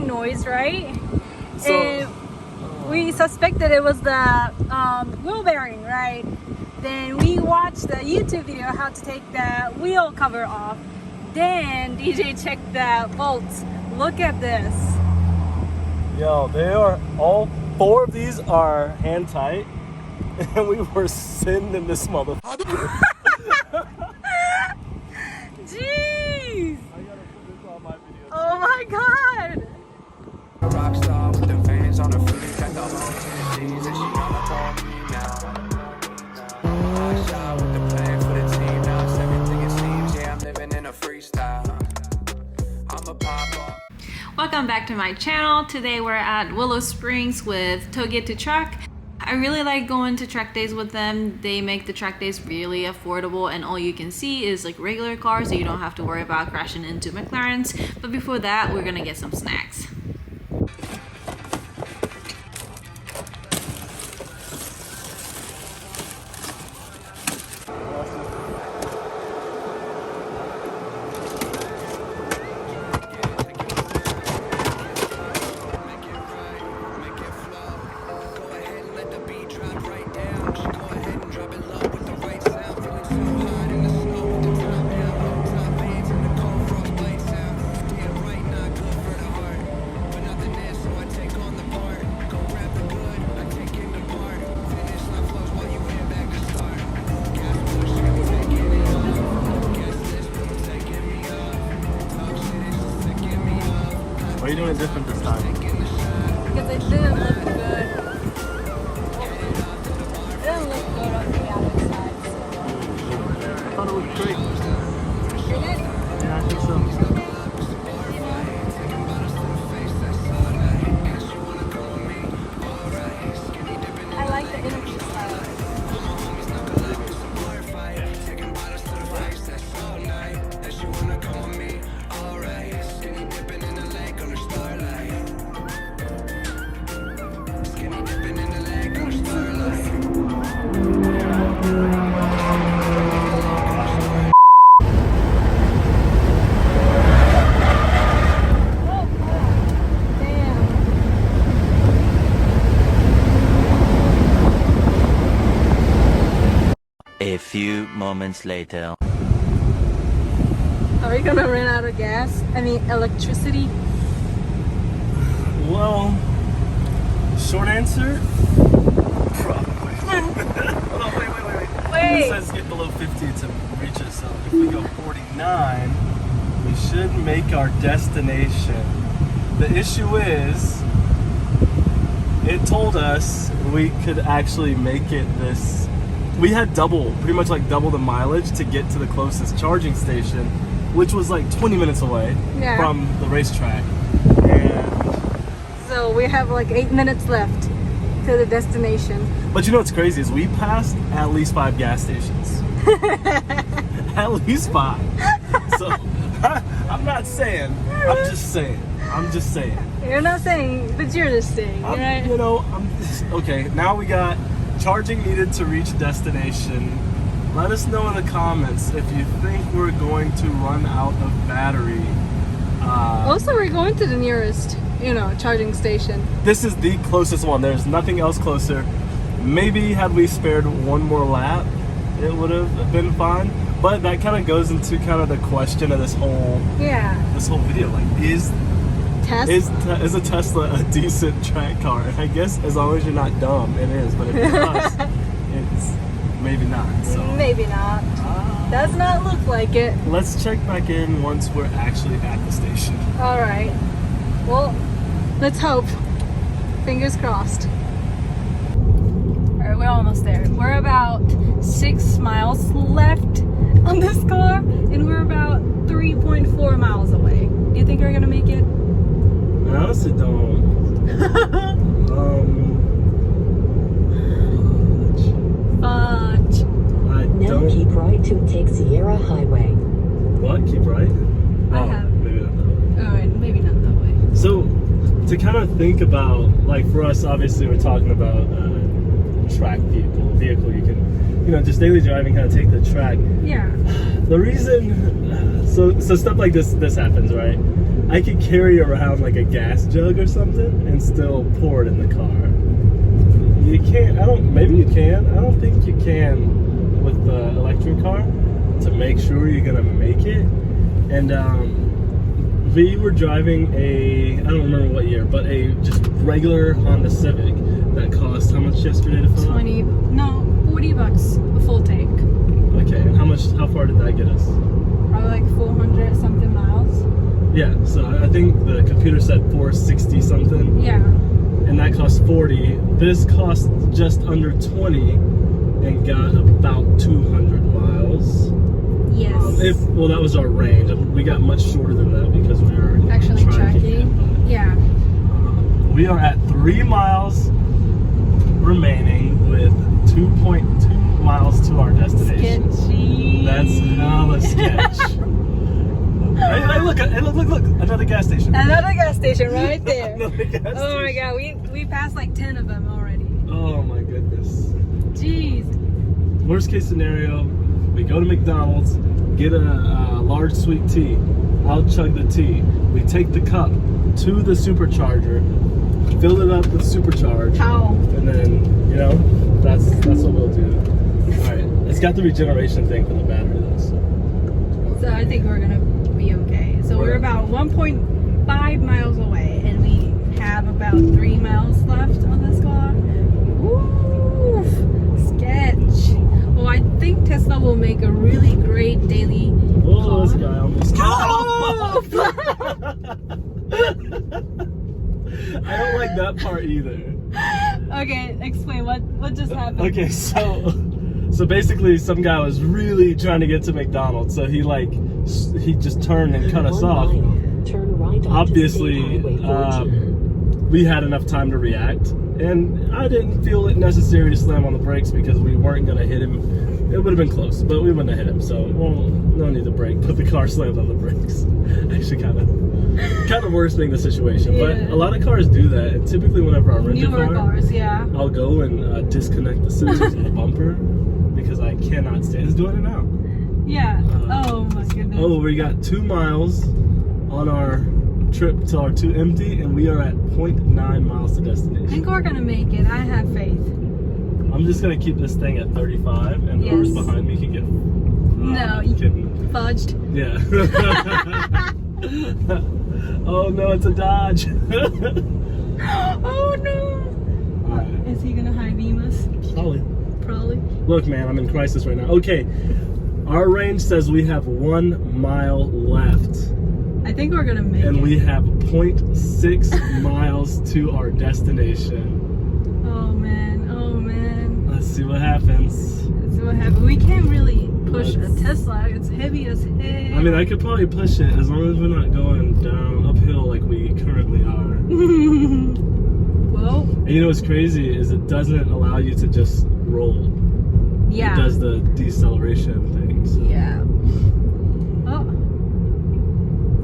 noise, right? So, And we suspected it was the wheel bearing, right? Then we watched the YouTube video how to take the wheel cover off. Then DJ checked the bolts. Look at this. yo, they are all 4 of these are hand tight, and we were sitting in this motherfucker. Jeez! I gotta put this on my video. Oh my god! Rockstar with the fans on the free, got the whole 10 G's and she gonna call me now. Rockstar with the plan for the team, now it's everything it seems. Yeah, I'm living in a freestyle. I'm a pop-up. Welcome back to my channel. Today we're at Willow Springs with Toget to Track. I really like going to track days with them. They make the track days really affordable and all you can see is like regular cars, so you don't have to worry about crashing into McLarens. But before that, we're gonna get some snacks. Why are you doing it different this time? Because it didn't look good. It didn't look good on the outside. I thought it looked great. Did it? Yeah, I think so. I like the interview style. A few moments later. Are we gonna run out of gas? I mean, electricity? Well, short answer, probably. Hold on, wait. Wait. It says get below 50 to reach us. So if we go 49, we should make our destination. The issue is, it told us we could actually make it this. We had pretty much like double the mileage to get to the closest charging station, which was like 20 minutes away from the racetrack. And So we have like 8 minutes left to the destination. but you know what's crazy is we passed at least 5 gas stations. At least 5. So I'm not saying. I'm just saying. You're not saying, but you're just saying, right? You know, okay. Now we got charging needed to reach destination. Let us know in the comments if you think we're going to run out of battery. Also, we're going to the nearest, charging station. This is the closest one. There's nothing else closer. Maybe had we spared one more lap, it would have been fine. But that kind of goes into kind of the question of this whole video. Like, is a Tesla a decent track car? And I guess as long as you're not dumb, it is. But if you're us, it's maybe not. So Maybe not. Does not look like it. let's check back in once we're actually at the station. All right. Well, let's hope. Fingers crossed. All right, we're almost there. We're about 6 miles left on this car, and we're about 3.4 miles away. Do you think we're gonna make it? I honestly don't. Fudge. I Now don't. keep right to take Sierra Highway. What? Keep right? I have. Maybe not that way. All right, maybe not that way. So, to kind of think about, like for us, obviously we're talking about track vehicle you can, just daily driving, kind of take the track. Yeah. The reason, so stuff like this happens, right? I could carry around like a gas jug or something and still pour it in the car. You can't, maybe you can. I don't think you can with the electric car to make sure you're gonna make it. And we were driving I don't remember what year, but a just regular Honda Civic that cost how much yesterday to fill up? $40 a full tank. Okay, and how far did that get us? Probably like 400 something miles. Yeah, so I think the computer said 460 something. Yeah. And that cost 40. This cost just under 20 and got about 200 miles. Yes. Well, that was our range. We got much shorter than that because we were Actually tracking it, tracking. but, Yeah. we are at 3 miles remaining with 2.2 miles to our destination. Sketchy. That's hella sketch. Hey, look, another gas station. Another gas station right there. Another gas Oh my station. god, we passed like 10 of them already. Oh my goodness. Jeez. Worst case scenario, we go to McDonald's, get a large sweet tea. I'll chug the tea. We take the cup to the supercharger, fill it up with supercharge, How? and then that's what we'll do. All right, it's got the regeneration thing for the battery though. So I think we're gonna be okay. So we're about 1.5 miles away, and we have about 3 miles left on this car. Ooh, sketch. Well, I think Tesla will make a really great daily Oh, car. this guy almost. Oh! I don't like that part either. Okay, explain what just happened. Okay, so basically some guy was really trying to get to McDonald's, so he just turned and cut us off. Turn right onto Obviously, State Highway 14. we had enough time to react, and I didn't feel it necessary to slam on the brakes because we weren't gonna hit him. It would have been close, but we wouldn't have hit him, so no need to brake. But the car slammed on the brakes. Actually, kind of worsening the situation. Yeah. But a lot of cars do that, and typically whenever I rent a Newer car, cars, yeah. I'll go and disconnect the sensors in the bumper because I cannot stand. It's doing it now. Yeah. Oh my goodness. Oh, we got 2 miles on our trip to our 2 empty, and we are at 0.9 miles to I destination. think we're gonna make it. I have faith. I'm just gonna keep this thing at 35, and Yes. whoever's behind me can get. No, I'm kidding. Fudged. Yeah. Oh no, it's a Dodge. Oh no. Alright. Is he gonna high beam us? Probably. Probably. Look, man, I'm in crisis right now. Okay, our range says we have 1 mile left. I think we're gonna make And it. we have 0.6 miles to our destination. Oh man. Oh man. Let's see what happens. That's what happened. We can't really push a Tesla. It's heavy as heck. I mean, I could probably push it as long as we're not going down uphill like we currently are. Well, And you know what's crazy is it doesn't allow you to just roll. yeah. It does the deceleration thing. So. Yeah. Oh.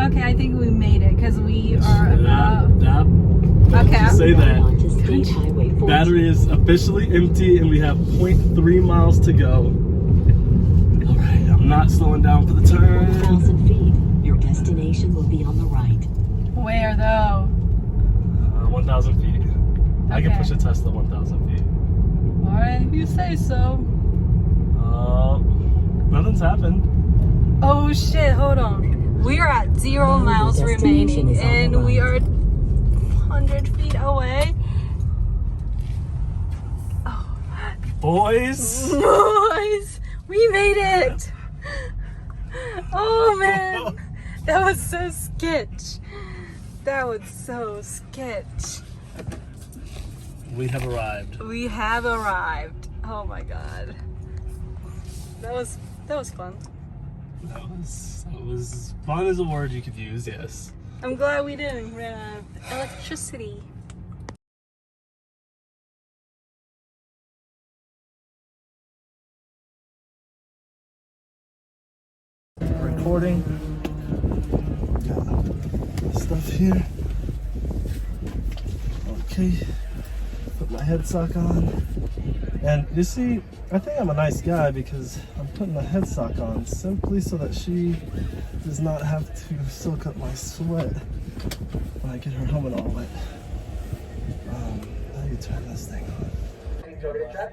Okay, I think we made it because we are about. Don't Okay. you say Right that. onto State Highway 14. Battery is officially empty and we have 0.3 miles to go. Alright, I'm not slowing down for the turn. 1,000 feet. Your destination will be on the right. Where though? 1,000 feet. I can Okay. push a Tesla 1,000 feet. Alright, you say so. Nothing's happened. Oh shit, hold on. We are at 0 Now your miles destination remaining is on the and we right. are 100 feet away. Boys! Boys, we made it! Oh man, that was so sketch. That was so sketch. We have arrived. We have arrived. Oh my god. That was fun. That was fun is a word you could use, yes. I'm glad we didn't run out of electricity. Recording. Got stuff here. Okay. Put my head sock on. And you see, I think I'm a nice guy because I'm putting the headstock on simply so that she does not have to soak up my sweat when I get her helmet all wet. How do you turn this thing on?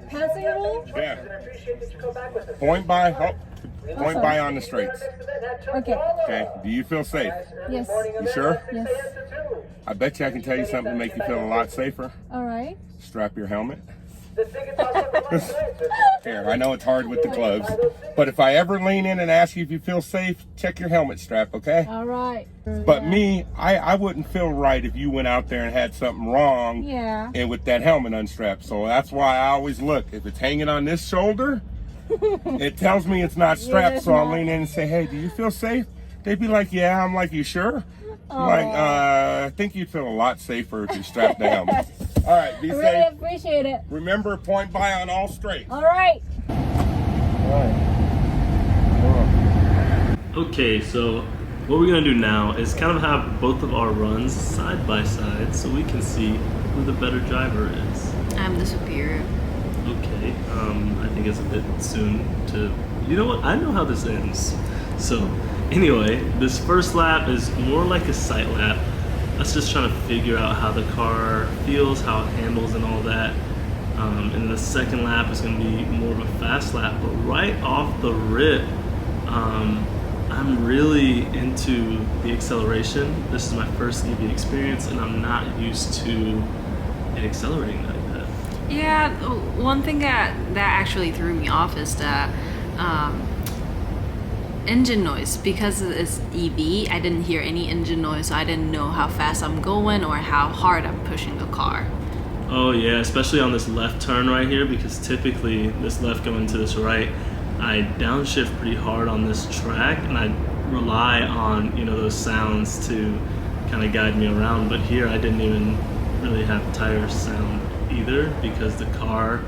Passing rule? Yeah. Point by on the straights. Okay. Okay. Do you feel safe? Yes. You sure? Yes. I bet you I can tell you something to make you feel a lot safer. All right. Strap your helmet. Here, I know it's hard with the gloves, but if I ever lean in and ask you if you feel safe, check your helmet strap, okay? All right. But me, I wouldn't feel right if you went out there and had something wrong Yeah. and with that helmet unstrapped. So that's why I always look. If it's hanging on this shoulder, it tells me it's not strapped. it's So I'll not. lean in and say, hey, do you feel safe? They'd be like, yeah. I'm like, you sure? I'm like, I think you'd feel a lot safer if you strapped the helmet. All right, be Really safe. appreciate it. Remember, point by on all straights. All right. Okay, so what we're gonna do now is kind of have both of our runs side by side so we can see who the better driver is. I'm the superior. Okay, I think it's a bit soon to, you know what, I know how this ends. So anyway, this first lap is more like a sight lap. Us just trying to figure out how the car feels, how it handles and all that. And then the second lap is going to be more of a fast lap, but right off the rip, I'm really into the acceleration. This is my first EV experience and I'm not used to it accelerating like that. Yeah, one thing that actually threw me off is that engine noise. Because it's EV, I didn't hear any engine noise, so I didn't know how fast I'm going or how hard I'm pushing the car. Oh yeah, especially on this left turn right here, because typically this left going to this right, I downshift pretty hard on this track and I rely on, you know, those sounds to kind of guide me around. But here I didn't even really have tire sound either because the car,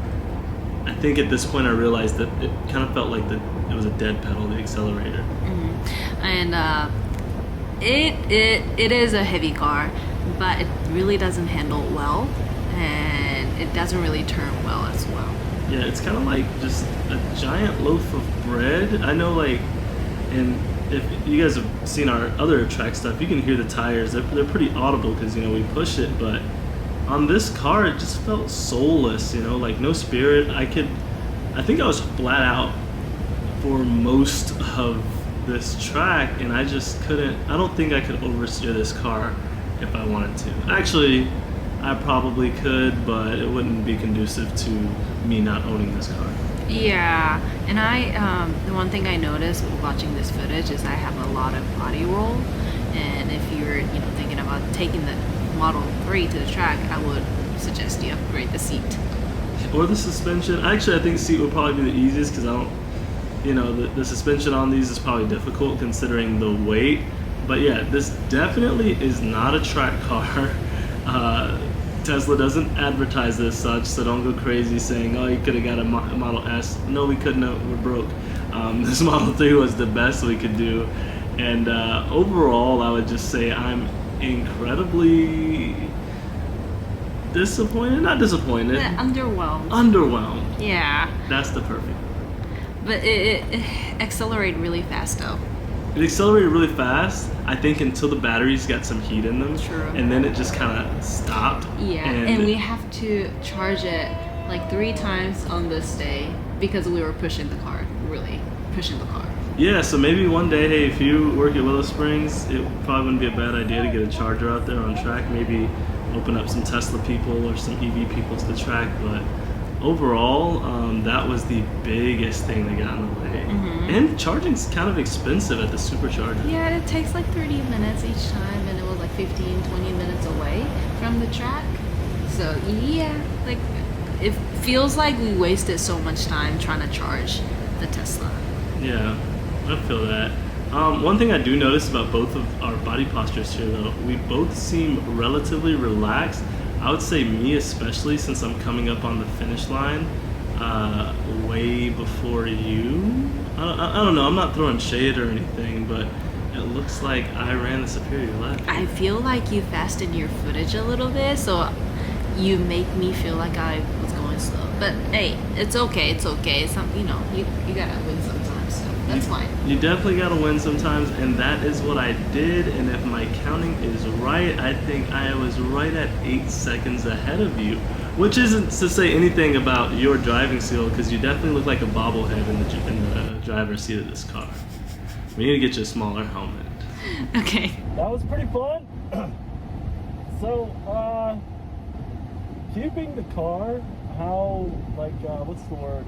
I think at this point I realized that it kind of felt like it was a dead pedal, the accelerator. And it is a heavy car, but it really doesn't handle well, and it doesn't really turn well as well. Yeah, it's kind of like just a giant loaf of bread. I know, like, and if you guys have seen our other track stuff, you can hear the tires. They're pretty audible because, you know, we push it, but on this car it just felt soulless, you know, like no spirit. I think I was flat out for most of this track and I just couldn't, I don't think I could oversteer this car if I wanted to. Actually, I probably could, but it wouldn't be conducive to me not owning this car. Yeah, and the one thing I noticed watching this footage is I have a lot of body roll, and if you're, you know, thinking about taking the Model 3 to the track, I would suggest you upgrade the seat. Or the suspension. Actually, I think seat would probably be the easiest because I don't, you know, the suspension on these is probably difficult considering the weight. But yeah, this definitely is not a track car. Tesla doesn't advertise this such, so don't go crazy saying, oh, you could have got a Model S. No, we couldn't have, we're broke. This Model 3 was the best we could do. And overall, I would just say I'm incredibly disappointed, not disappointed. Underwhelmed. Underwhelmed. Yeah, That's the perfect. but it accelerated really fast though. It accelerated really fast, I think, until the batteries got some heat in them. True. And then it just kind of stopped. Yeah, and we have to charge it like 3 times on this day because we were pushing the car, really pushing the car. Yeah, so maybe one day, hey, if you work at Willow Springs, it probably wouldn't be a bad idea to get a charger out there on track. Maybe open up some Tesla people or some EV people to the track. But overall, that was the biggest thing that got in the way. And charging's kind of expensive at the supercharger. Yeah, it takes like 30 minutes each time, and it was like 15, 20 minutes away from the track. So yeah, like it feels like we wasted so much time trying to charge the Tesla. Yeah, I feel that. One thing I do notice about both of our body postures here, though, we both seem relatively relaxed. I would say me especially, since I'm coming up on the finish line way before you. I don't know, I'm not throwing shade or anything, but it looks like I ran the superior lap. I feel like you fastened your footage a little bit, so you make me feel like I was going slow. But hey, it's okay, it's okay. You know, you gotta win sometimes. That's fine. You definitely gotta win sometimes, and that is what I did. And if my counting is right, I think I was right at 8 seconds ahead of you, which isn't to say anything about your driving skill, because you definitely look like a bobblehead in the driver's seat of this car. We need to get you a smaller helmet. Okay. That was pretty fun. So, keeping the car, how, like, what's the word?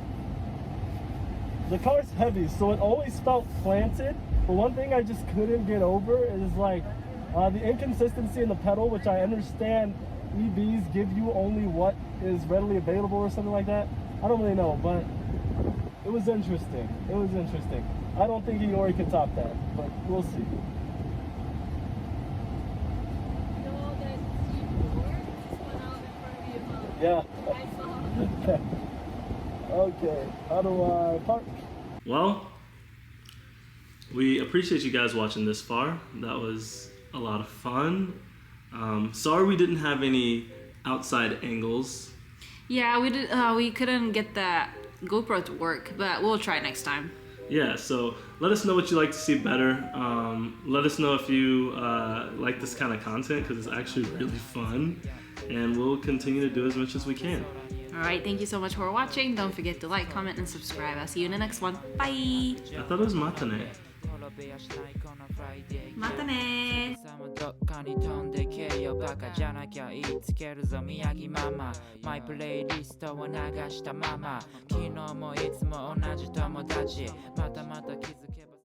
The car's heavy, so it always felt planted. But one thing I just couldn't get over is, like, the inconsistency in the pedal, which I understand EVs give you only what is readily available or something like that. I don't really know, but it was interesting. It was interesting. I don't think Iori can top that, but we'll see. Yeah. Okay, how do I park? Well, we appreciate you guys watching this far. That was a lot of fun. Sorry we didn't have any outside angles. Yeah, we did. We couldn't get the GoPro to work, but we'll try next time. Yeah, so let us know what you like to see better. Let us know if you like this kind of content, because it's actually really fun. And we'll continue to do as much as we can. Alright, thank you so much for watching. Don't forget to like, comment, and subscribe. I'll see you in the next one. Bye! I thought it was matane. またねー。さもどっかに飛んでけよバカじゃなきゃ言いつけるぞ宮城マママイプレイリストを流したまま昨日もいつも同じ友達またまた気づけば